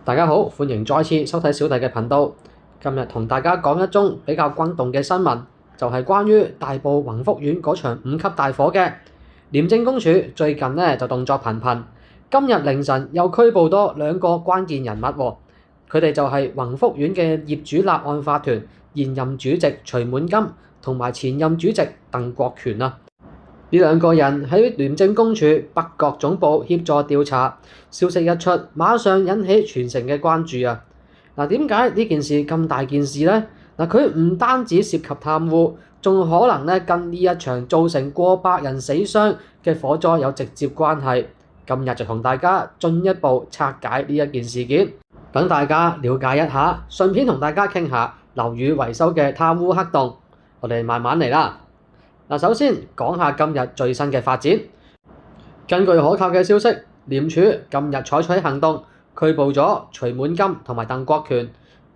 大家好，歡迎再次收睇小弟嘅頻道。今日同大家講一宗比較轟動嘅新聞，就係關於大埔宏福苑嗰場5級大火嘅。廉政公署最近就動作頻頻，今日凌晨又拘捕多2個關鍵人物喎。佢哋就係宏福苑嘅業主立案法團現任主席徐滿金同埋前任主席鄧國權啊。呢2個人喺廉政公署北角總部協助調查，消息一出，馬上引起全城嘅關注啊！點解呢件事咁大件事呢？佢唔單止涉及貪污，仲可能跟呢一場造成過百人死傷嘅火災有直接關係。今日就同大家進一步拆解呢一件事件，等大家了解一下，順便同大家傾下樓宇維修嘅貪污黑洞。我哋慢慢嚟啦。首先講下今日最新嘅發展。根據可靠嘅消息，廉署今日採取行動，拘捕咗徐滿金同埋鄧國權，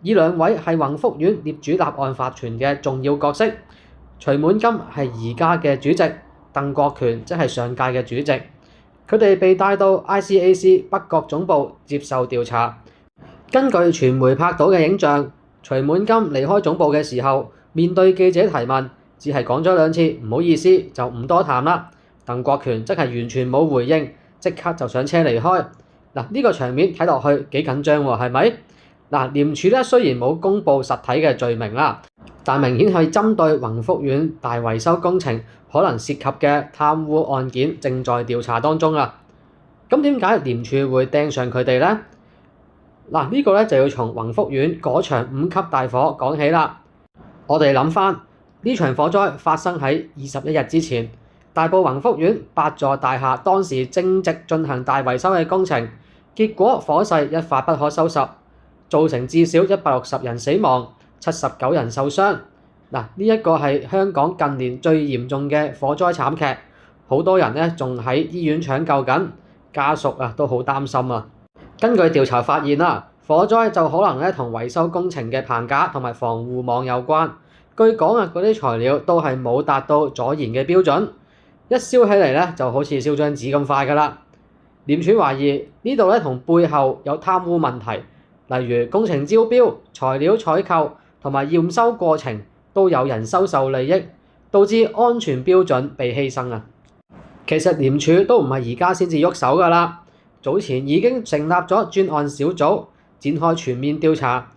呢2位係宏福苑業主立案法團嘅重要角色。徐滿金係而家嘅主席，鄧國權即係上屆嘅主席。佢哋被帶到 ICAC 北角總部接受調查。根據傳媒拍到嘅影像，徐滿金離開總部嘅時候，面對記者提問，只係講咗2次唔好意思就唔多談啦。鄧國權即係完全冇回應，即刻就上車離開。呢個場面睇落去幾緊張喎，係咪？廉署雖然冇公布實體嘅罪名啦，但明顯係針對宏福苑大維修工程可能涉及嘅貪污案件正在調查當中啦。咁點解廉署會盯上佢哋呢？呢個就要從宏福苑嗰場5級大火講起啦。我哋諗翻呢場火災發生喺21日之前，大埔宏福苑8座大廈當時正值進行大維修嘅工程，結果火勢一發不可收拾，造成至少160人死亡、79人受傷。呢一個係香港近年最嚴重嘅火災慘劇，好多人仲喺醫院搶救緊，家屬都好擔心啊。根據調查發現火災就可能同維修工程嘅棚架同埋防護網有關。據講嗰啲材料都係冇達到阻燃嘅標準，一燒起嚟就好似燒張紙咁快㗎啦。廉署懷疑呢度同背後有貪污問題，例如工程招標、材料採購同埋驗收過程都有人收受利益，導致安全標準被犧牲啊。其實廉署都唔係而家先至喐手㗎啦，早前已經成立咗專案小組，展開全面調查。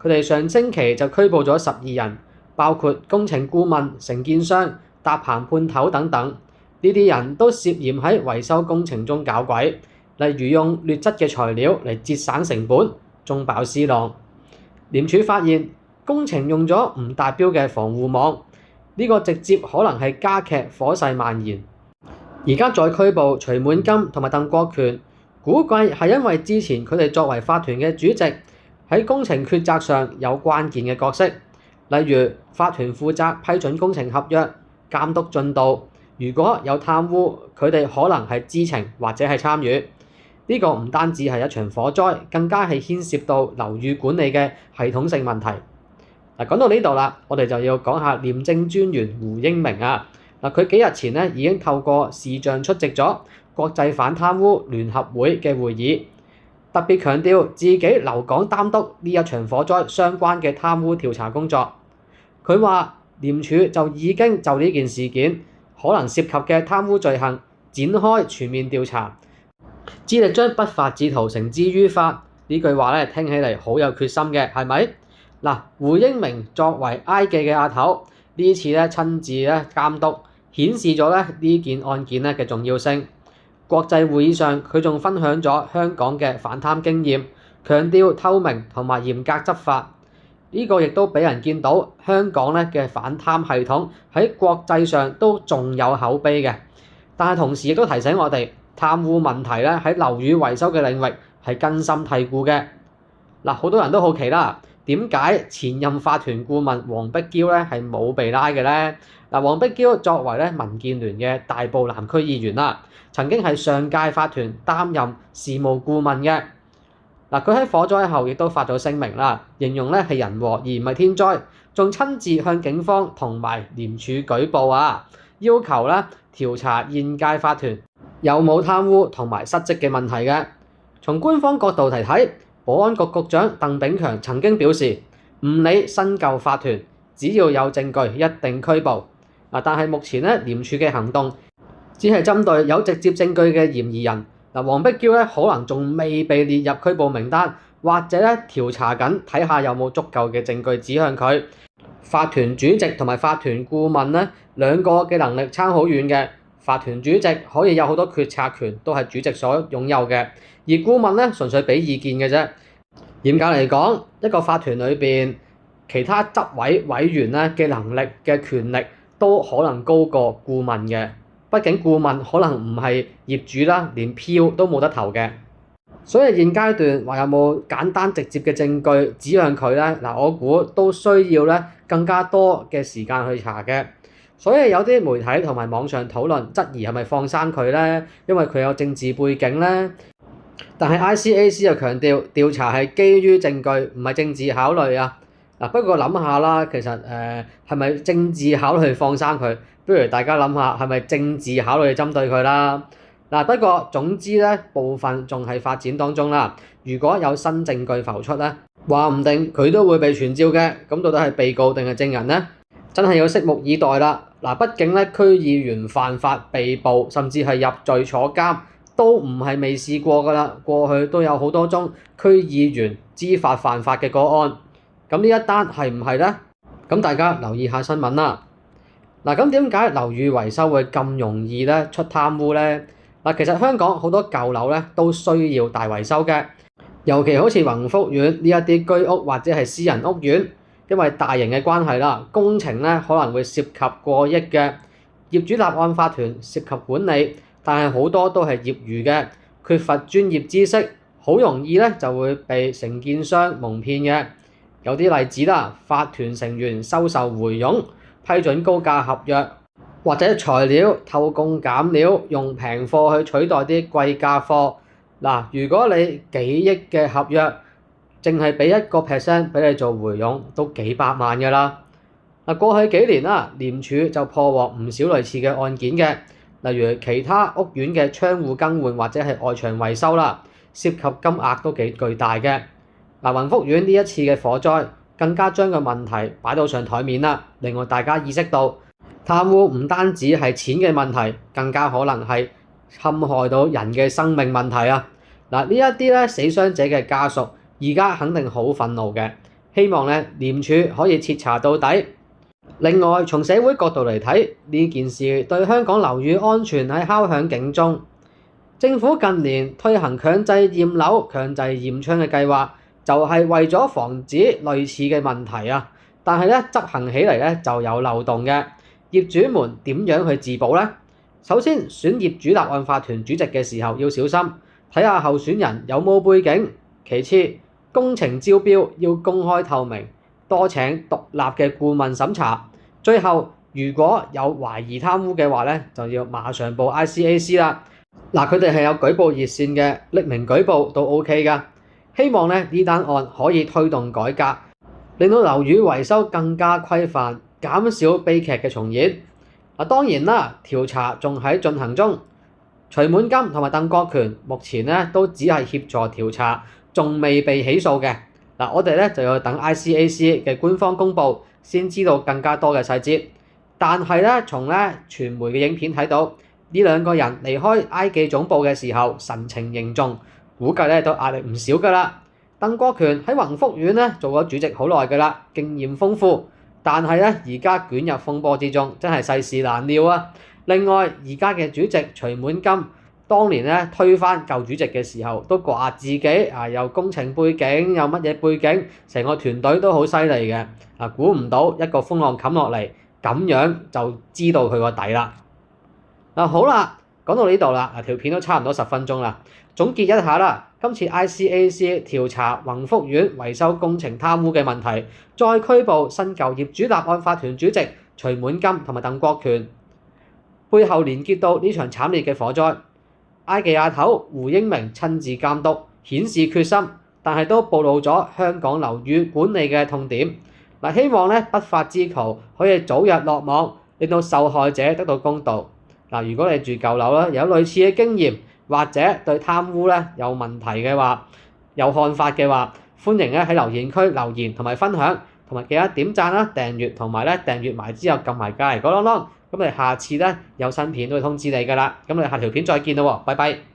佢哋上星期就拘捕咗12人。包括工程顧問、承建商、搭棚判頭等等，呢啲人都涉嫌喺維修工程中搞鬼，例如用劣質嘅材料嚟節省成本，中飽私囊。廉署發現工程用咗唔達標嘅防護網，呢個直接可能係加劇火勢蔓延。而家再拘捕徐滿金同埋鄧國權，估計係因為之前佢哋作為法團嘅主席，喺工程抉擇上有關鍵嘅角色。例如法團負責批准工程合約、監督進度，如果有貪污，佢哋可能係知情或者係參與。呢個唔單止係一場火災，更加係牽涉到樓宇管理嘅系統性問題。講到呢度啦，我哋就要講下廉政專員胡英明啊。佢幾日前已經透過視像出席咗國際反貪污聯合會嘅會議，特別強調自己留港監督呢一場火災相關嘅貪污調查工作。佢話廉署就已經就呢件事件可能涉及嘅貪污罪行展開全面調查，致力將不法之徒繩之於法。呢句話聽起嚟好有決心嘅，係咪？胡英明作為挨記嘅阿頭，呢次親自監督，顯示咗呢件案件嘅重要性。國際會議上，佢仲分享咗香港嘅反貪經驗，強調透明同埋嚴格執法。呢個亦都俾人見到香港嘅反貪系統喺國際上都仲有口碑嘅。但係同時亦都提醒我哋，貪污問題喺樓宇維修嘅領域係根深蒂固嘅。好多人都好奇啦，點解前任法團顧問黃碧嬌係冇被拉嘅呢？黃碧嬌作為民建聯嘅大埔南區議員啦，曾經係上屆法團擔任事務顧問嘅。佢喺火災後亦都發咗聲明啦，形容係人禍而唔係天災，仲親自向警方同埋廉署舉報啊，要求調查現屆法團有冇貪污同埋失職嘅問題嘅。從官方角度嚟睇，保安局局長鄧炳強曾經表示，唔理新舊法團，只要有證據，一定拘捕。但係目前咧，廉署嘅行動只係針對有直接證據嘅嫌疑人。黃碧嬌咧可能仲未被列入拘捕名單，或者咧調查緊，睇下有冇足夠嘅證據指向佢。法團主席同埋法團顧問咧兩個嘅能力差好遠嘅。法團主席可以有好多決策權，都係主席所擁有嘅，而顧問咧純粹俾意見嘅啫。嚴格嚟講，一個法團裏邊其他執委委員咧嘅能力嘅權力都可能高過顧問嘅。畢竟顧問可能唔係業主啦，連票都冇得投嘅。所以現階段話有冇簡單直接嘅證據指向佢咧？我估都需要咧更加多嘅時間去查嘅。所以有啲媒體同埋網上討論質疑係咪放生佢咧？因為佢有政治背景咧。但係 ICAC 又強調調查係基於證據，唔係政治考慮啊。不過諗下啦，其實係咪政治考慮放生佢？不如大家諗下係咪政治考慮針對佢啦？不過總之咧，部分仲係發展當中啦。如果有新證據浮出咧，話唔定佢都會被傳召嘅。咁到底係被告定係證人咧？真係要拭目以待啦！畢竟咧，區議員犯法被捕，甚至係入罪坐監，都唔係未試過噶啦。過去都有好多宗區議員知法犯法嘅個案。咁呢一單係唔係咧？咁大家留意下新聞啦。咁點解樓宇維修會咁容易咧出貪污咧？其實香港好多舊樓咧都需要大維修嘅，尤其好似宏福苑呢一啲居屋或者係私人屋苑。因為大型嘅關係啦，工程咧可能會涉及過億嘅，業主立案法團涉及管理，但係好多都係業餘嘅，缺乏專業知識，好容易咧就會被承建商蒙騙嘅。有啲例子啦，法團成員收受回佣，批准高價合約，或者材料偷工減料，用平貨去取代啲貴價貨。如果你幾億嘅合約，淨係俾1% 俾你做回佣，都幾百萬㗎啦。過去幾年啦，廉署就破獲唔少類似嘅案件嘅，例如其他屋苑嘅窗戶更換或者係外牆維修啦，涉及金額都幾巨大嘅。宏福苑呢一次嘅火災，更加將個問題擺到上台面啦，令我大家意識到貪污唔單止係錢嘅問題，更加可能係侵害到人嘅生命問題啊！呢一啲咧死傷者嘅家屬，而家肯定好憤怒嘅，希望咧廉署可以徹查到底。另外，從社會角度嚟睇，呢件事對香港樓宇安全係敲響警鐘。政府近年推行強制驗樓、強制驗窗嘅計劃，就係為咗防止類似嘅問題啊。但係咧執行起嚟咧就有漏洞嘅，業主們點樣去自保咧？首先，選業主立案法團主席嘅時候要小心，睇下候選人有冇背景。其次，工程招標要公開透明，多請獨立嘅顧問審查。最後，如果有懷疑貪污嘅話咧，就要馬上報 ICAC 啦。佢哋係有舉報熱線嘅，匿名舉報都 OK 噶。希望咧呢單案可以推動改革，令到樓宇維修更加規範，減少悲劇嘅重演。當然啦，調查仲喺進行中。徐滿金同埋鄧國權目前咧都只係協助調查，仲未被起訴嘅。我哋咧就要等 ICAC 嘅官方公佈，先知道更加多嘅細節。但係咧，從咧傳媒嘅影片睇到，呢兩個人離開埃記總部嘅時候神情凝重，估計咧都壓力唔少㗎啦。鄧國權喺宏福苑咧做咗主席好耐㗎啦，經驗豐富，但係咧而家捲入風波之中，真係世事難料啊！另外，而家嘅主席徐滿金，當年咧推翻舊主席嘅時候，都話自己有工程背景，有乜嘢背景，成個團隊都好犀利嘅。估唔到一個風浪冚落嚟，咁樣就知道佢個底啦。好啦，講到呢度啦，條片都差唔多10分鐘啦。總結一下啦，今次 ICAC 調查宏福苑維修工程貪污嘅問題，再拘捕新舊業主立案法團主席徐滿金同埋鄧國權，背後連結到呢場慘烈嘅火災。埃記亞頭胡英明親自監督，顯示決心，但係都暴露咗香港樓宇管理嘅痛點。希望咧不法之徒可以早日落網，令到受害者得到公道。如果你住舊樓啦，有類似嘅經驗或者對貪污咧有問題嘅話，有看法嘅話，歡迎咧喺留言區留言同埋分享，同埋記得點讚啦、訂閱同埋咧訂閱埋之後撳埋隔離個啷啷，咁我哋下次咧有新片都會通知你㗎啦。咁我哋下條片再見啦喎，拜拜。